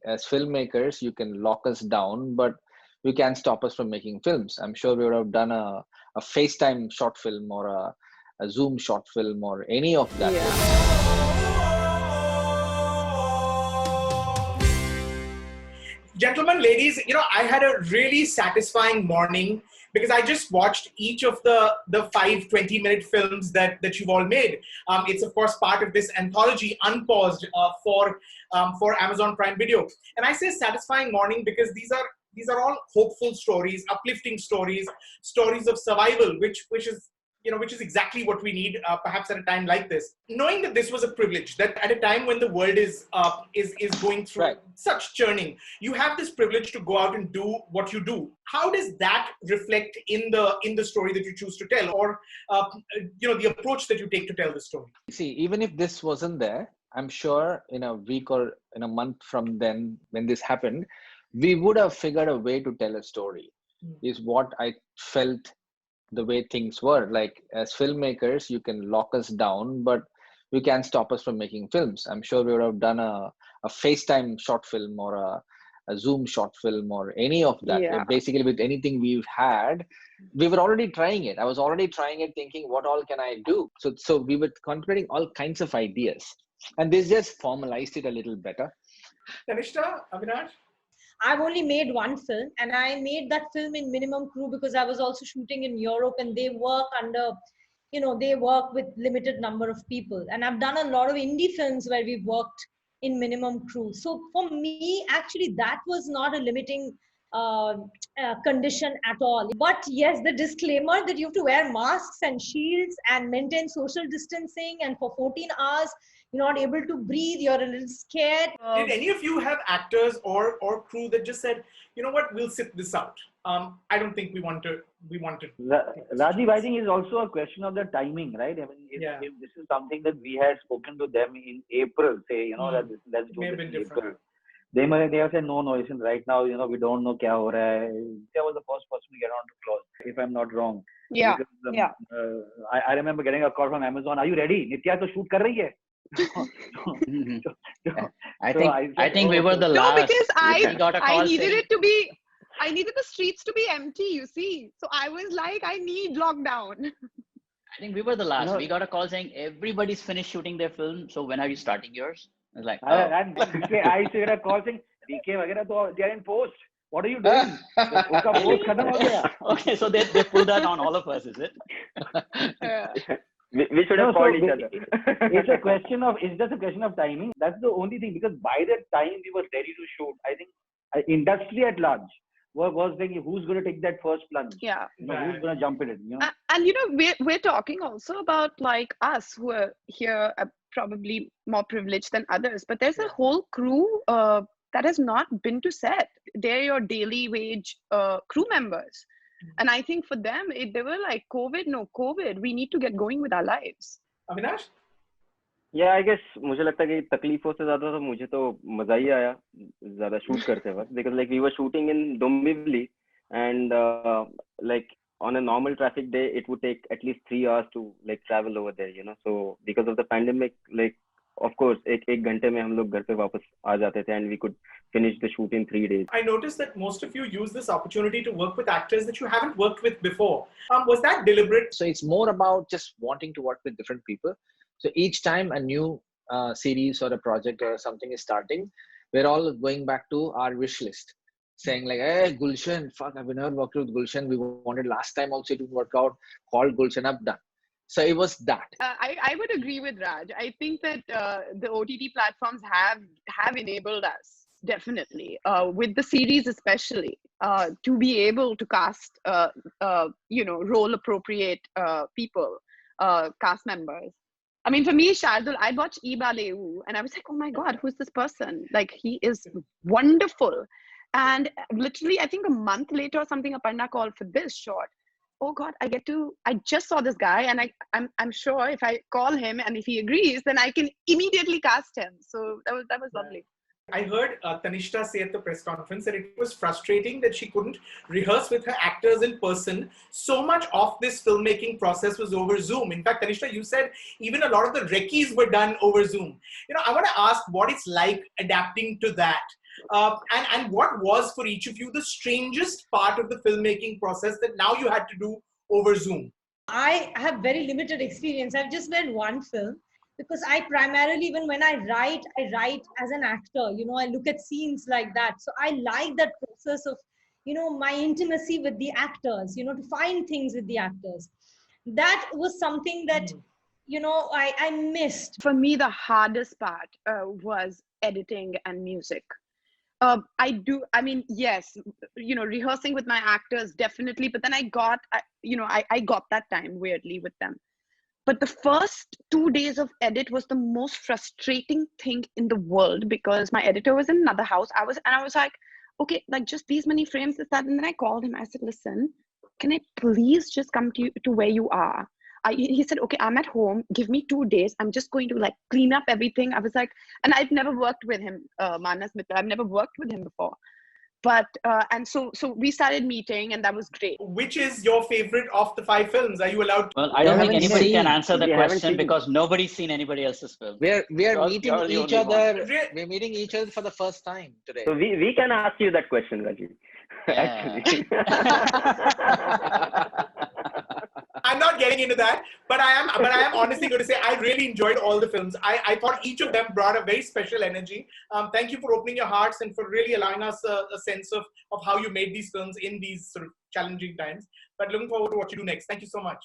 as filmmakers, you can lock us down, but you can't stop us from making films. I'm sure we would have done a FaceTime short film or a Zoom short film or any of that. Gentlemen, ladies, I had a really satisfying morning because I just watched each of the 5 20-minute films that you've all made. It's of course part of this anthology, Unpaused, for Amazon Prime Video. And I say satisfying morning because these are all hopeful stories, uplifting stories of survival, which is exactly what we need, perhaps at a time like this. Knowing that this was a privilege, that at a time when the world is going through such churning, you have this privilege to go out and do what you do. How does that reflect in the story that you choose to tell, or the approach that you take to tell the story? See, even if this wasn't there, I'm sure in a week or in a month from then, when this happened, we would have figured a way to tell a story. Is what I felt. The way things were, like as filmmakers, you can lock us down, but you can't stop us from making films. I'm sure we would have done a FaceTime short film or a Zoom short film or any of that. Yeah. Basically, with anything we've had, we were already trying it. I was already trying it, thinking, what all can I do? So we were contemplating all kinds of ideas, and this just formalized it a little better. Tannishtha, Avinash? I've only made one film, and I made that film in minimum crew because I was also shooting in Europe, and they work under, they work with limited number of people. And I've done a lot of indie films where we've worked in minimum crew. So for me, actually, that was not a limiting condition at all. But yes, the disclaimer that you have to wear masks and shields and maintain social distancing, and for 14 hours, you're not able to breathe, you're a little scared. Did any of you have actors or crew that just said, you know what, we'll sit this out? I don't think we want to. Rajeev, I think it's also a question of the timing, right? I mean, if this is something that we had spoken to them in April, say, that let's do this in April. They have said, no, listen, right now, we don't know kya ho raha hai. Nitya was the first person to get on to clause, if I'm not wrong. Yeah. Because, I remember getting a call from Amazon, are you ready? Nitya to shoot kar rahi hai. I think we were the last. No, because I needed saying, the streets to be empty, you see. So I was like, I need lockdown. I think we were the last. We got a call saying everybody's finished shooting their film. So when are you starting yours? I was like, and DK, I used to get a call saying, DK, they are in post. What are you doing? Okay, so they pulled that on all of us, is it? We should have called each other. It's just a question of timing. That's the only thing, because by that time we were ready to shoot. I think industry at large was thinking, who's going to take that first plunge? Yeah. Who's going to jump in it? And we're talking also about like us who are here, probably more privileged than others, but there's a whole crew that has not been to set. They're your daily wage crew members. And I think for them, they were like, COVID, no COVID, we need to get going with our lives. Avinash? Yeah, I guess मुझे लगता है कि तकलीफों से ज़्यादा तो मुझे तो मज़ा ही आया ज़्यादा शूट करते वक्त, because like we were shooting in Dombivli, and like on a normal traffic day it would take at least 3 hours to like travel over there, so because of the pandemic, like of course एक घंटे में हम लोग घर पे वापस आ जाते थे, and we could finish the shoot in 3 days. I noticed that most of you use this opportunity to work with actors that you haven't worked with before. Was that deliberate? So it's more about just wanting to work with different people. So each time a new series or a project or something is starting, we're all going back to our wish list, saying like, hey, Gulshan, fuck, I've never worked with Gulshan. We wanted last time also to work out, called Gulshan up, done. So it was that. I would agree with Raj. I think that the OTT platforms have enabled us, definitely, with the series especially, to be able to cast, role appropriate people, cast members. I mean, for me, Shardul, I'd watch Ibaleu and I was like, oh my God, who's this person? Like, he is wonderful. And literally, I think a month later or something, Aparna called for this short. Oh God, I just saw this guy, and I'm sure if I call him and if he agrees, then I can immediately cast him. So that was lovely. I heard Tannishtha say at the press conference that it was frustrating that she couldn't rehearse with her actors in person. So much of this filmmaking process was over Zoom. In fact, Tannishtha, you said even a lot of the recce's were done over Zoom. I want to ask what it's like adapting to that. And what was for each of you the strangest part of the filmmaking process that now you had to do over Zoom? I have very limited experience. I've just made one film because I primarily, even when I write as an actor. You know, I look at scenes like that. So I like that process of, you know, my intimacy with the actors, you know, to find things with the actors. That was something that, you know, I missed. For me, the hardest part was editing and music. I mean, yes, you know, rehearsing with my actors, definitely. But then I got that time weirdly with them. But the first 2 days of edit was the most frustrating thing in the world because my editor was in another house. I was like, okay, like just these many frames, is that? And then I called him. I said, listen, can I please just come to where you are? He said, okay, I'm at home. Give me 2 days. I'm just going to like clean up everything. I was like, and I've never worked with him, Manas Mitra. I've never worked with him before. But, and so we started meeting and that was great. Which is your favorite of the 5 films? Are you allowed to? Well, I don't think anybody can answer the question because nobody's seen anybody else's film. We are meeting each other. We're meeting each other for the first time today. So we can ask you that question, Rajeev. Yeah. I'm not getting into that, but I am honestly going to say I really enjoyed all the films. I thought each of them brought a very special energy. Thank you for opening your hearts and for really allowing us a sense of how you made these films in these sort of challenging times. But looking forward to what you do next. Thank you so much.